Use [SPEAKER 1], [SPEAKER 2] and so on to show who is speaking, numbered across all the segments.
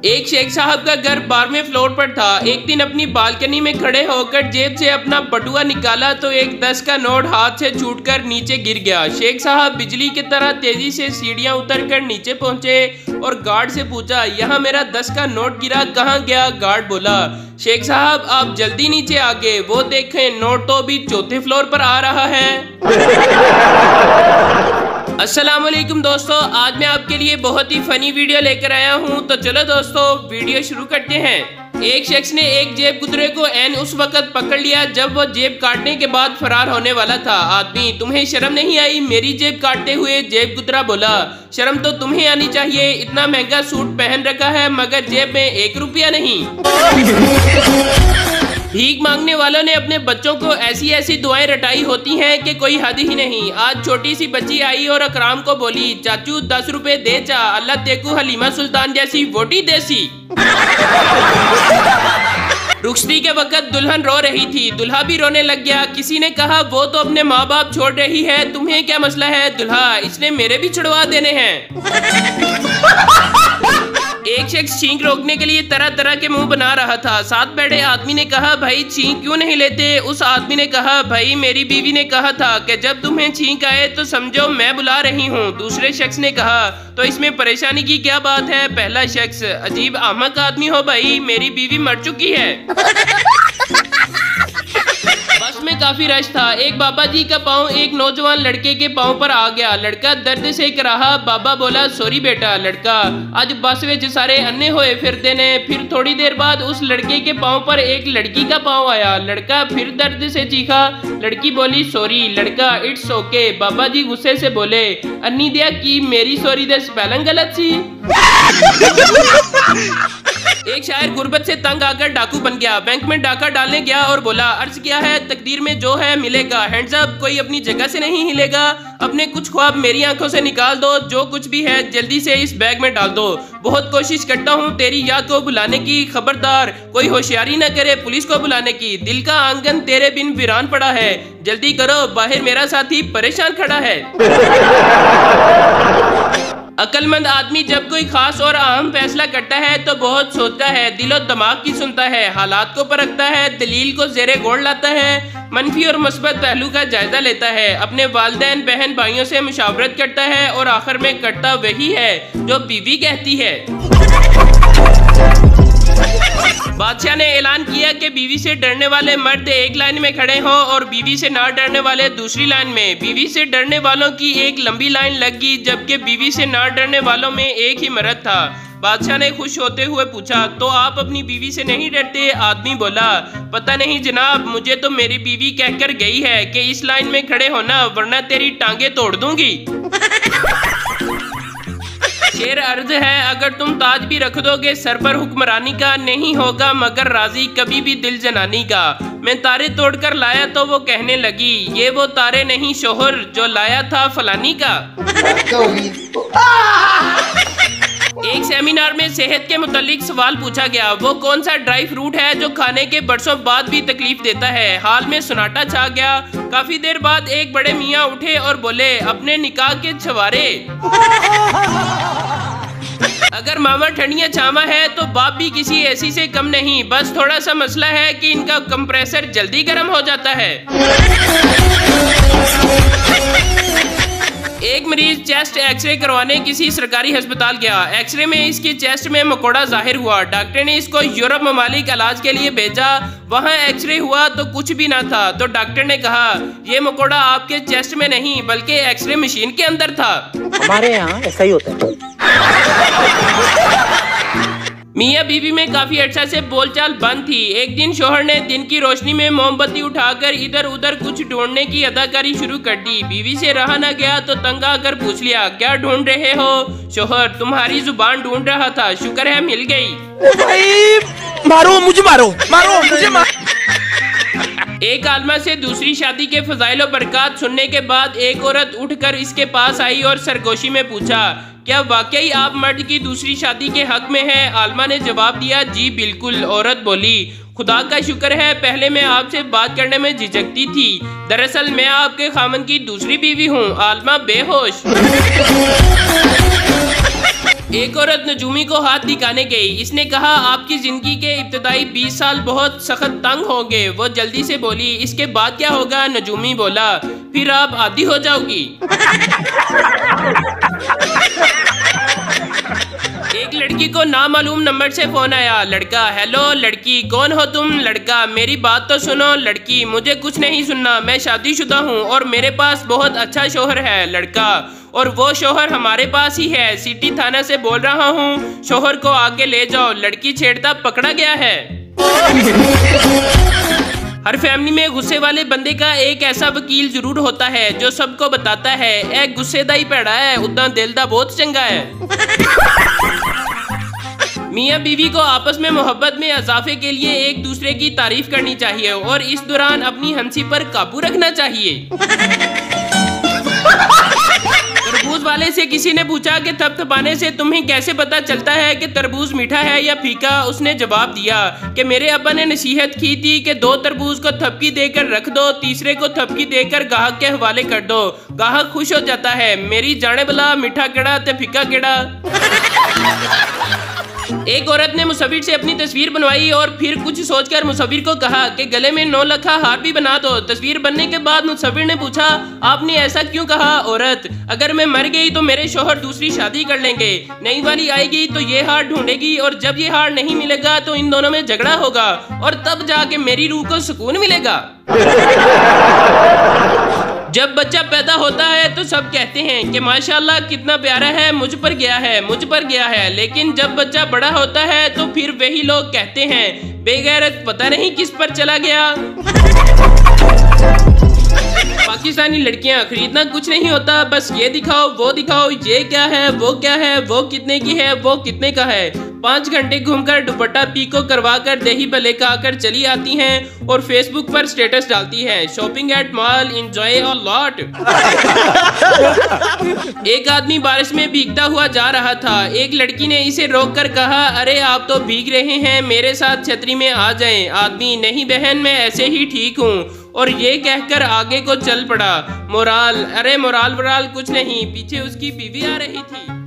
[SPEAKER 1] एक शेख साहब का घर 12वें फ्लोर पर था। एक दिन अपनी बालकनी में खड़े होकर जेब से अपना बटुआ निकाला तो एक 10 का नोट हाथ से छूटकर नीचे गिर गया। शेख साहब बिजली की तरह तेजी से सीढ़ियां उतरकर नीचे पहुंचे और गार्ड से पूछा, यहाँ मेरा 10 का नोट गिरा, कहाँ गया? गार्ड बोला, शेख साहब आप जल्दी नीचे आ गए, वो देखें नोट तो अभी 4थे फ्लोर पर आ रहा है। अस्सलाम वालेकुम दोस्तों, आज मैं आपके लिए बहुत ही फनी वीडियो लेकर आया हूँ। तो चलो दोस्तों वीडियो शुरू करते हैं। एक शख्स ने एक जेब कुतरे को ऐन उस वक्त पकड़ लिया जब वो जेब काटने के बाद फरार होने वाला था। आदमी, तुम्हें शर्म नहीं आई मेरी जेब काटते हुए? जेब कुतरा बोला, शर्म तो तुम्हें आनी चाहिए, इतना महंगा सूट पहन रखा है मगर जेब में 1 रुपया नहीं। भीख मांगने वालों ने अपने बच्चों को ऐसी ऐसी दुआएं रटाई होती हैं कि कोई हद ही नहीं। आज छोटी सी बच्ची आई और अकराम को बोली, चाचू 10 रुपए दे चा, अल्लाह तेकू हलीमा सुल्तान जैसी वोटी देसी। रुखसती के वक्त दुल्हन रो रही थी, दुल्हा भी रोने लग गया। किसी ने कहा, वो तो अपने माँ बाप छोड़ रही है, तुम्हें क्या मसला है? दुल्हा, इसने मेरे भी छुड़वा देने हैं। एक शख्स छींक रोकने के लिए तरह तरह के मुंह बना रहा था। साथ बैठे आदमी ने कहा, भाई छींक क्यों नहीं लेते? उस आदमी ने कहा, भाई मेरी बीवी ने कहा था कि जब तुम्हें छींक आए तो समझो मैं बुला रही हूँ। दूसरे शख्स ने कहा, तो इसमें परेशानी की क्या बात है? पहला शख्स, अजीब अहमक आदमी हो भाई, मेरी बीवी मर चुकी है। बस में काफी रश था। एक बाबा जी का पाँव एक नौजवान लड़के के पाँव पर आ गया। लड़का दर्द से कराहा। बाबा बोला, सॉरी बेटा। लड़का, आज बस में सारे अन्ने होए फिरते ने। फिर थोड़ी देर बाद उस लड़के के पाँव पर एक लड़की का पाँव आया। लड़का फिर दर्द से चीखा। लड़की बोली, सॉरी। लड़का, इट्स ओके। बाबा जी गुस्से से बोले, अन्नी दिया की मेरी सॉरी दे स्पेलिंग गलत सी। एक शायर गुर्बत से तंग आकर डाकू बन गया। बैंक में डाका डालने गया और बोला, अर्ज किया है तकदीर में जो है मिलेगा। हैंड्स अप, कोई अपनी जगह से नहीं हिलेगा। अपने कुछ ख्वाब मेरी आंखों से निकाल दो, जो कुछ भी है जल्दी से इस बैग में डाल दो। बहुत कोशिश करता हूँ तेरी याद को बुलाने की, खबरदार कोई होशियारी न करे पुलिस को बुलाने की। दिल का आंगन तेरे बिन वीरान पड़ा है, जल्दी करो बाहर मेरा साथी परेशान खड़ा है। अक्लमंद आदमी जब कोई खास और अहम फैसला करता है तो बहुत सोचता है, दिलो दिमाग की सुनता है, हालात को परखता है, दलील को ज़ेरे गौर लाता है, मनफी और मुस्बत पहलू का जायजा लेता है, अपने वालिदैन बहन भाइयों से मुशावरत करता है और आखिर में करता वही है जो बीवी कहती है। बादशाह ने ऐलान किया कि बीवी से डरने वाले मर्द एक लाइन में खड़े हों और बीवी से ना डरने वाले दूसरी लाइन में। बीवी से डरने वालों की एक लंबी लाइन लगी जबकि बीवी से ना डरने वालों में एक ही मर्द था। बादशाह ने खुश होते हुए पूछा, तो आप अपनी बीवी से नहीं डरते? आदमी बोला, पता नहीं जनाब, मुझे तो मेरी बीवी कहकर गई है कि इस लाइन में खड़े होना वरना तेरी टांगे तोड़ दूंगी। शेर अर्ज है, अगर तुम ताज भी रख दोगे सर पर हुक्मरानी का, नहीं होगा मगर राजी कभी भी दिल जनानी का। मैं तारे तोड़कर लाया तो वो कहने लगी, ये वो तारे नहीं शोहर जो लाया था फलानी का। एक सेमिनार में सेहत के मुतालिक सवाल पूछा गया, वो कौन सा ड्राई फ्रूट है जो खाने के बरसों बाद भी तकलीफ देता है? हाल में सन्नाटा छा गया। काफी देर बाद एक बड़े मियाँ उठे और बोले, अपने निकाह के छवारे। अगर मामा ठंडिया छामा है तो बाप भी किसी एसी से कम नहीं, बस थोड़ा सा मसला है कि इनका कंप्रेसर जल्दी गर्म हो जाता है। एक मरीज चेस्ट एक्सरे करवाने किसी सरकारी अस्पताल गया। एक्सरे में इसकी चेस्ट में मकोड़ा जाहिर हुआ। डॉक्टर ने इसको यूरोप ममालिक इलाज के लिए भेजा। वहाँ एक्सरे हुआ तो कुछ भी ना था। तो डॉक्टर ने कहा, ये मकोड़ा आपके चेस्ट में नहीं बल्कि एक्सरे मशीन के अंदर था।
[SPEAKER 2] हमारे यहाँ ऐसा ही होता है।
[SPEAKER 1] मियाँ बीवी में काफी अर्सा से बोलचाल बंद थी। एक दिन शोहर ने दिन की रोशनी में मोमबत्ती उठाकर इधर उधर कुछ ढूंढने की अदाकारी शुरू कर दी। बीवी से रहा न गया तो तंग आकर पूछ लिया, क्या ढूंढ रहे हो? शोहर, तुम्हारी जुबान ढूंढ रहा था, शुक्र है मिल गई।
[SPEAKER 2] भाई मारो मुझे, मारो मारो मुझे,
[SPEAKER 1] एक आलमा से दूसरी शादी के फजाइल और बरकत सुनने के बाद एक औरत उठकर इसके पास आई और सरगोशी में पूछा, क्या वाकई आप मर्द की दूसरी शादी के हक में हैं? आलमा ने जवाब दिया, जी बिल्कुल। औरत बोली, खुदा का शुक्र है, पहले मैं आपसे बात करने में झिझकती थी, दरअसल मैं आपके खामन की दूसरी बीवी हूँ। आलमा बेहोश। एक औरत नजूमी को हाथ दिखाने गई। इसने कहा आपकी जिंदगी के इब्तदाई 20 साल बहुत सख्त तंग होंगे। वो जल्दी से बोली इसके बाद क्या होगा? नजूमी बोला फिर आप आदी हो जाओगी। एक लड़की को नामालूम नंबर से फोन आया। लड़का हेलो। लड़की कौन हो तुम? लड़का मेरी बात तो सुनो। लड़की मुझे कुछ नहीं सुनना, मैं शादीशुदा हूँ और मेरे पास बहुत अच्छा शोहर है। लड़का और वो शोहर हमारे पास ही है, सिटी थाना से बोल रहा हूँ, शोहर को आके ले जाओ। लड़की छेड़ता पकड़ा गया है। हर फैमिली में गुस्से वाले बंदे का एक ऐसा वकील जरूर होता है जो सबको बताता है ए गुस्से दा ही भैड़ा है, उदा दिल दा बहुत चंगा है। मियाँ बीवी को आपस में मोहब्बत में इजाफे के लिए एक दूसरे की तारीफ करनी चाहिए और इस दौरान अपनी हंसी पर काबू रखना चाहिए। तरबूज वाले से किसी ने पूछा कि थपथपाने से तुम्हें कैसे पता चलता है कि तरबूज मीठा है या फीका? उसने जवाब दिया कि मेरे अब्बा ने नसीहत की थी कि 2 तरबूज को थपकी देकर रख दो, तीसरे को थपकी देकर गाहक के हवाले कर दो, गाहक खुश हो जाता है। मेरी जाने वाला मीठा केड़ा ते फीका केड़ा। एक औरत ने मुसव्विर से अपनी तस्वीर बनवाई और फिर कुछ सोचकर मुसव्विर को कहा कि गले में 9 लखा हार भी बना दो। तस्वीर बनने के बाद मुसव्विर ने पूछा आपने ऐसा क्यों कहा? औरत अगर मैं मर गई तो मेरे शोहर दूसरी शादी कर लेंगे, नई वाली आएगी तो ये हार ढूंढेगी और जब ये हार नहीं मिलेगा तो इन दोनों में झगड़ा होगा और तब जाके मेरी रूह को सुकून मिलेगा। जब बच्चा पैदा होता है तो सब कहते हैं कि माशाल्लाह कितना प्यारा है, मुझ पर गया है, मुझ पर गया है। लेकिन जब बच्चा बड़ा होता है तो फिर वही लोग कहते हैं बेगैरत पता नहीं किस पर चला गया। पाकिस्तानी लड़कियां खरीदना कुछ नहीं होता, बस ये दिखाओ वो दिखाओ, ये क्या है वो क्या है, वो कितने की है वो कितने का है। 5 घंटे घूमकर दुपट्टा पीको करवाकर दही भले खाकर चली आती हैं और फेसबुक पर स्टेटस डालती हैं shopping at mall enjoy a lot. एक आदमी बारिश में भीगता हुआ जा रहा था। एक लड़की ने इसे रोककर कहा अरे आप तो भीग रहे हैं, मेरे साथ छतरी में आ जाएं। आदमी नहीं बहन मैं ऐसे ही ठीक हूँ और ये कहकर आगे को चल पड़ा। मोराल अरे मोराल वराल कुछ नहीं, पीछे उसकी बीवी आ रही थी।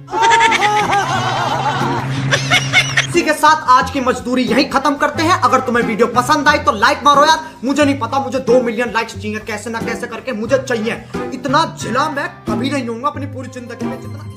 [SPEAKER 3] इसी के साथ आज की मजदूरी यही खत्म करते हैं। अगर तुम्हें वीडियो पसंद आई तो लाइक मारो यार। मुझे नहीं पता, मुझे 2 मिलियन लाइक्स चाहिए, कैसे ना कैसे करके मुझे चाहिए। इतना जिला मैं कभी नहीं होऊंगा अपनी पूरी जिंदगी में जितना